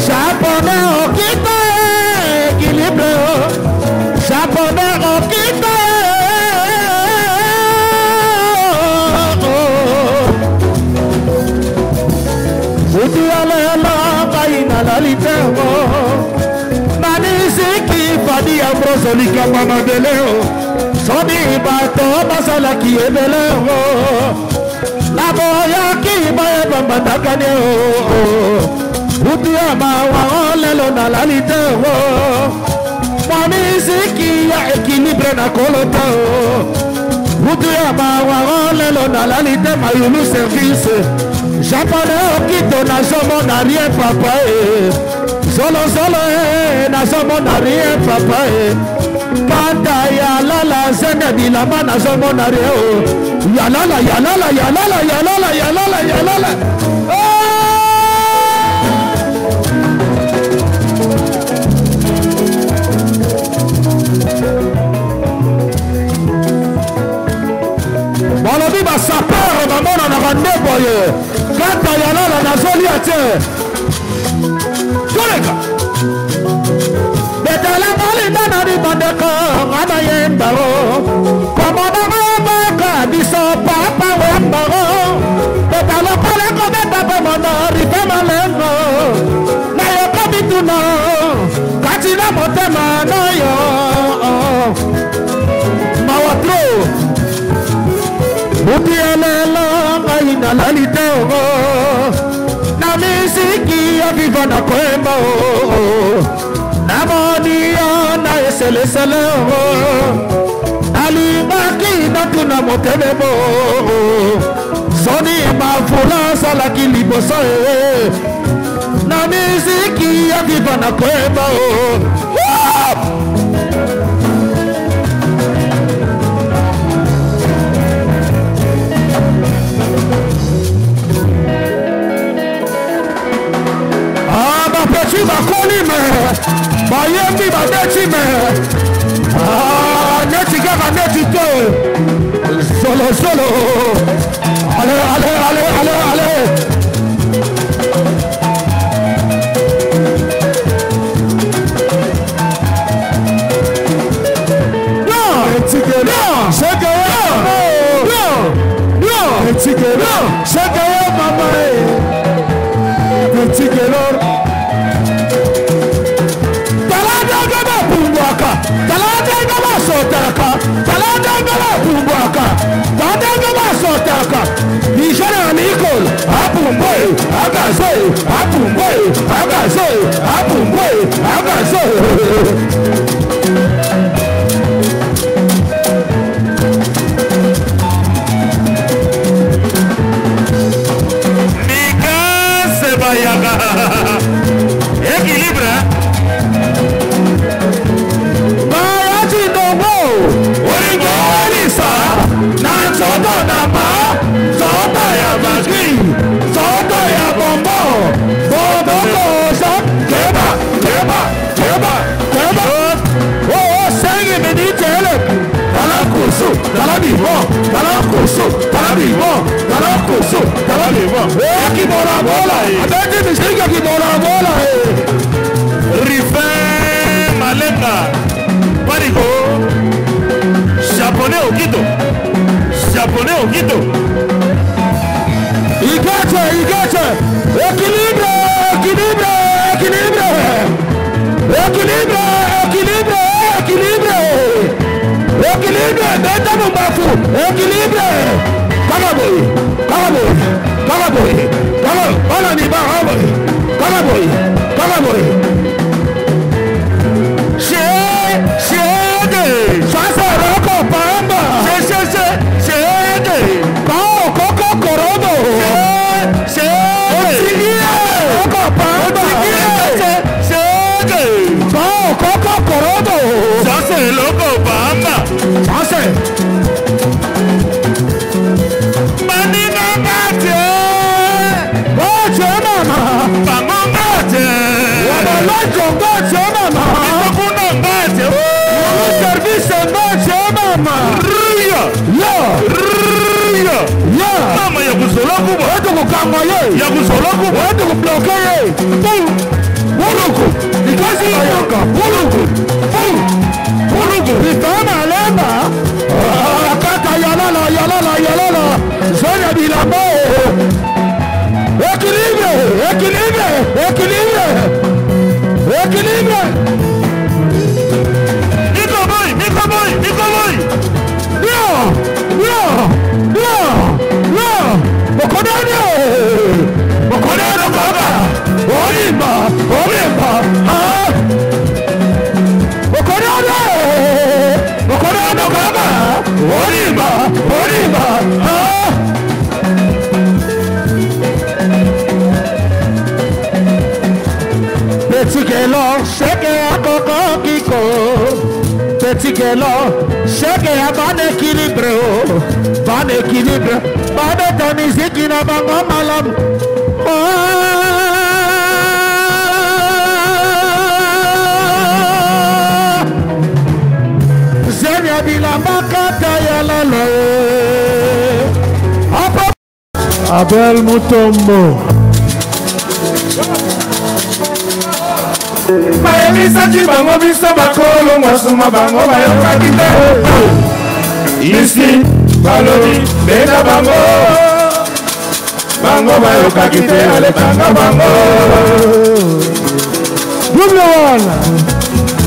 japonais okita équilibre japonais okita Uti alela kaina lalitero Manisiki fadi ambrozolika mama beleo Soni bato basala ki ebeleo Laboya ki bae bamba takaneo Uti amawa olelo na lalitero Manisiki ya équilibre na kolotao Uti amawa olelo na lalite mayulu service Japonais okito na zomo na rien papa Solo na zomo na rien papa Kanda ya lala zene bilama na zomo na rien Ya lala Balobi ba sapeur mamona na rande boye Kata yalala na zoli ate Koleka Betala malinda na di bandeko Ngana yembaro Komona mabaka Biso papa wembaro Beta mwana ripe malengo na yoka bituna kati na motema na yo mawatro buti elelo ngai na lalite na misiki ya viva na kwemba na monia na eselesele alimaki na tuna motelemo soni mafula salaki liboso na misiki ya viva na kwemba bapeti bakoli me bayembi babeti me neti kaka neti te solo solo allez allez allez allez allez équilibre Rifin Malenga Parigo Japonais au Quito il gagne équilibre beta mbafu équilibre kalaboy ona ni baraboy kalaboy shede sasa roko pamba shede koko korobo shede roko pamba shede koko korobo sasa roko pamba sasa manina mate mama mama mate wala lojo mate mama kuna mate service mate mama ria mama ya kuzoloku watu kukanga ya kuzoloku watu kubloka buluku nikazi yoka buluku ifama lema akata yalala zone bilabo équilibre Nicoboy Bokonono baba Olimba Bokonono baba Olimba Petit Kelo, cheke ya koko kiko. Petit Kelo, cheke ya ban équilibre. Ban ta musique na bango malam. Zenya bilamba kata ya lalo. Abel Mutombo. Bayebisaki bango biso bakolo mwasuma bango bayokaki te isi balobi bena bango bango bayokaki te alekanga bango double one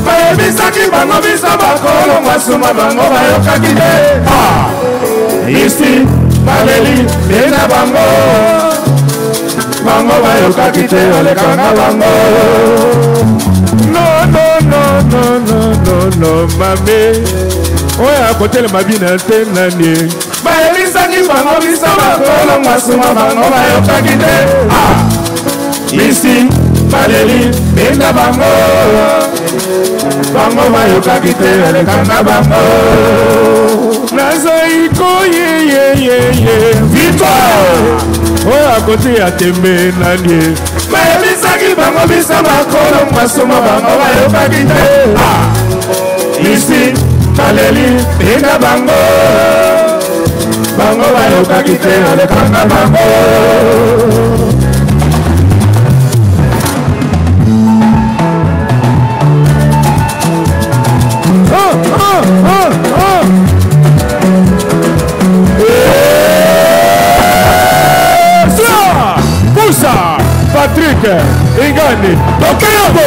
bayebisaki bango biso bakolo mwasuma bango bayokaki te isi baleli bena bango bango bayokaki te alekanga bango no mame oyo akotelema bina te nani bayebisaki bango biso bakolo mwasuma bango bayokaki te isi baleli bena bango bango bayokaki te alekanga bango nazaiko yeyeyeye victoire oyo akote ya tembe nani bayebisaki bango biso bakolo mwasuma bango bayokaki te isi baleli bena bango bango bayokaki te alekanga bango Patrick Ingani Tokeabo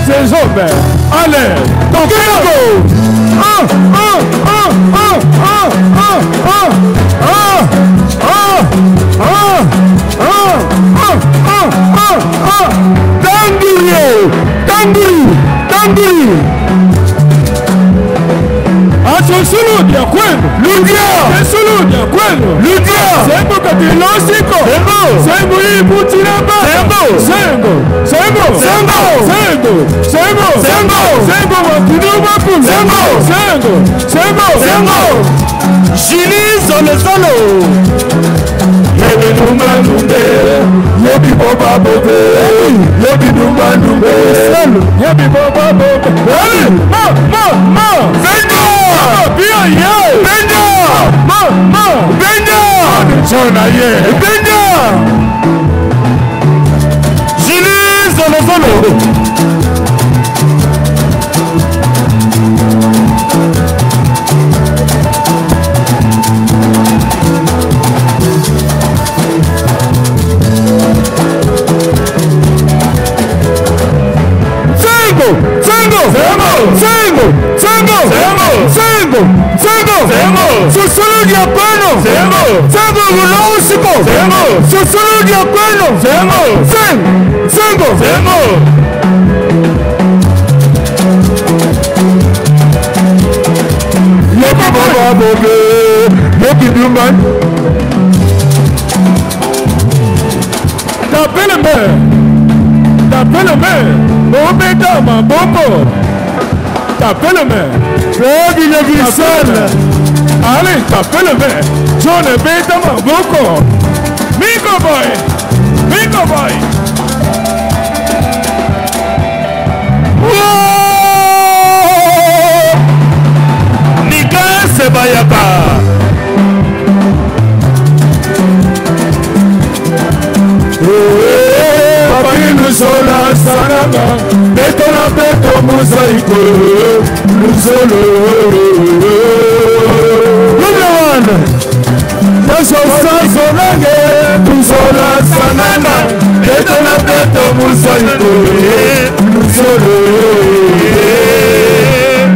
Ces hommes allez Tokeabo Tanguri Sulu dia kwenu Ludia Sulu dia kwenu Ludia Sembo katilosiko Sembo hii mutiramba Sembo wakiduba kulu Sembo Julie Zolo Yebi Dumba Dumbe Yebi Boba Bobe Yebi Dumba Dumbe Yebi Boba Bobe Ma Venga Bia ye Venga Ma Venga Chona ye Venga Julie Zolo Susulu dia kwenu Sengo Gulosiko Susulu dia kwenu Sengo Yebi Boba Bobe Yebi Dumban T'appelles le maire Bobe Dama Bobo T'appelles le maire Yebi Levisane Allez, t'appelles le maire John Betama Boko Miko boy Nika Sebayaka Papi Sola Sananga Betona Beto Mosaiko Luzolo Sonage Tuzola Sananga Betona Beto Mosaiko Luzolo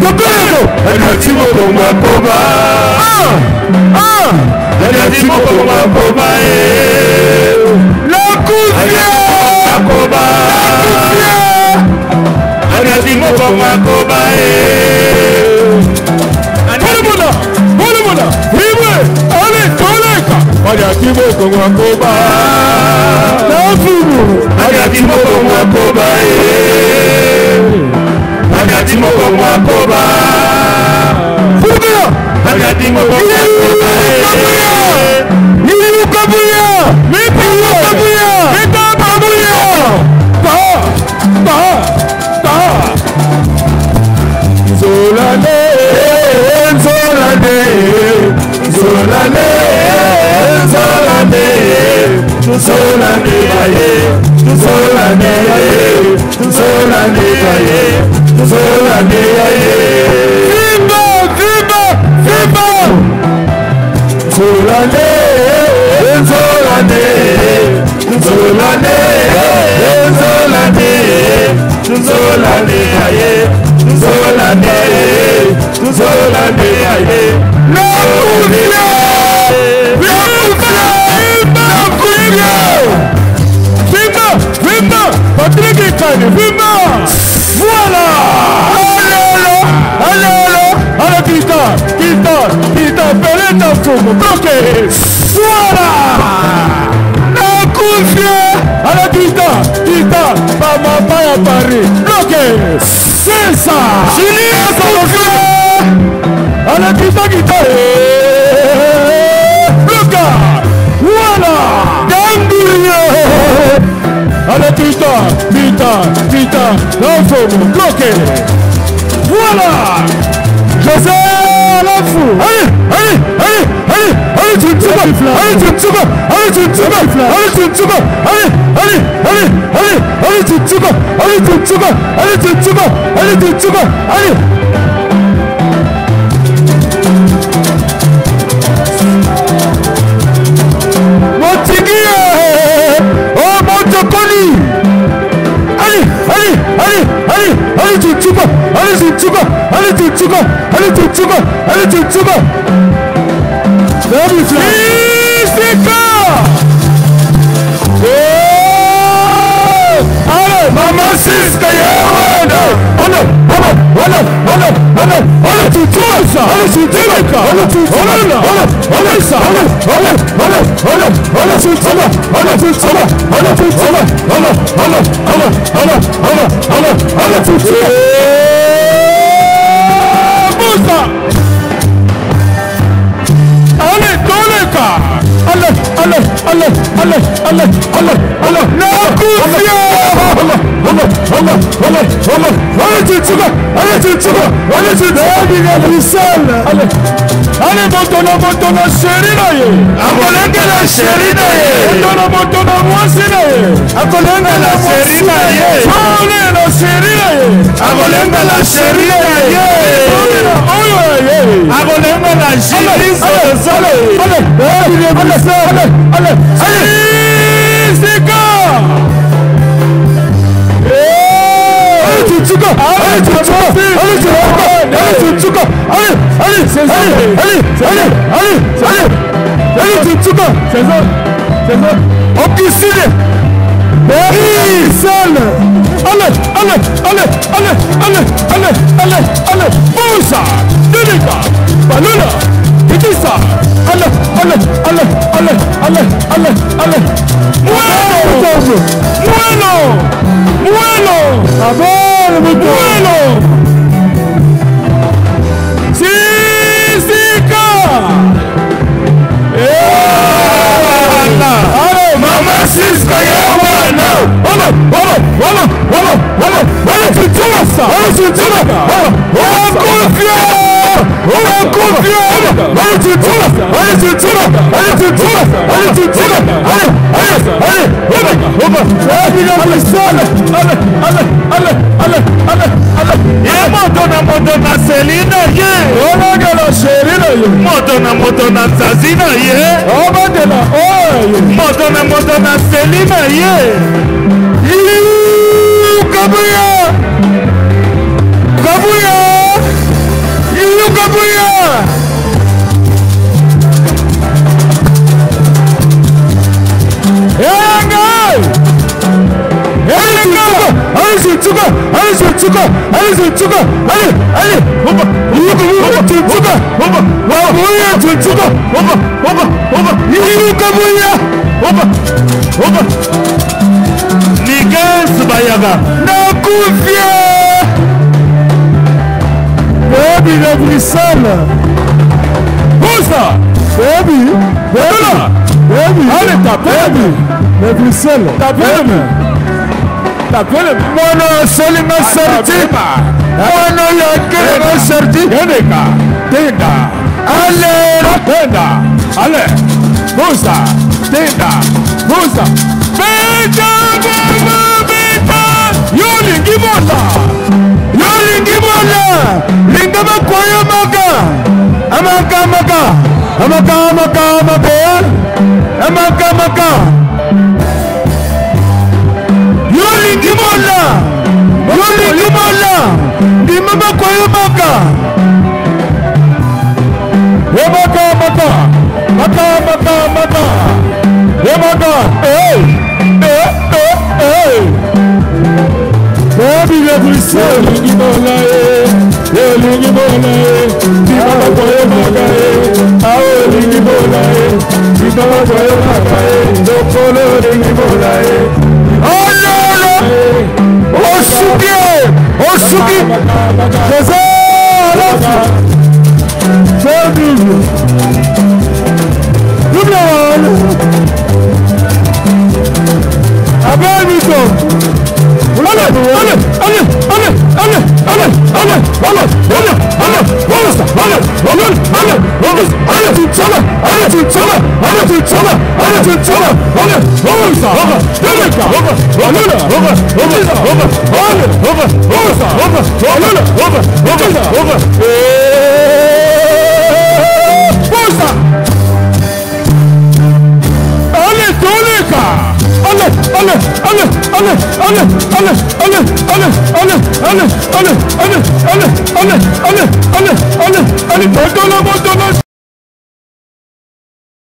Topego Anatimo Koma Koma Anatimo Koma Koma La Kuzia Koba Anatimo Koma Koma Bolumuna Hiwe Ale Toleka Ayatimo Koma Koba Nafumu Ayatimo Koma Koba Ayatimo Koma Koba Fuga Ayatimo Koma Koba Nilu Kabuya Mita Kabuya Mita Kabuya Zolane Zolane yolingi mola linga bakoyo maka amaka yolingi mola ndima bakoyo maka Baby, let me say, you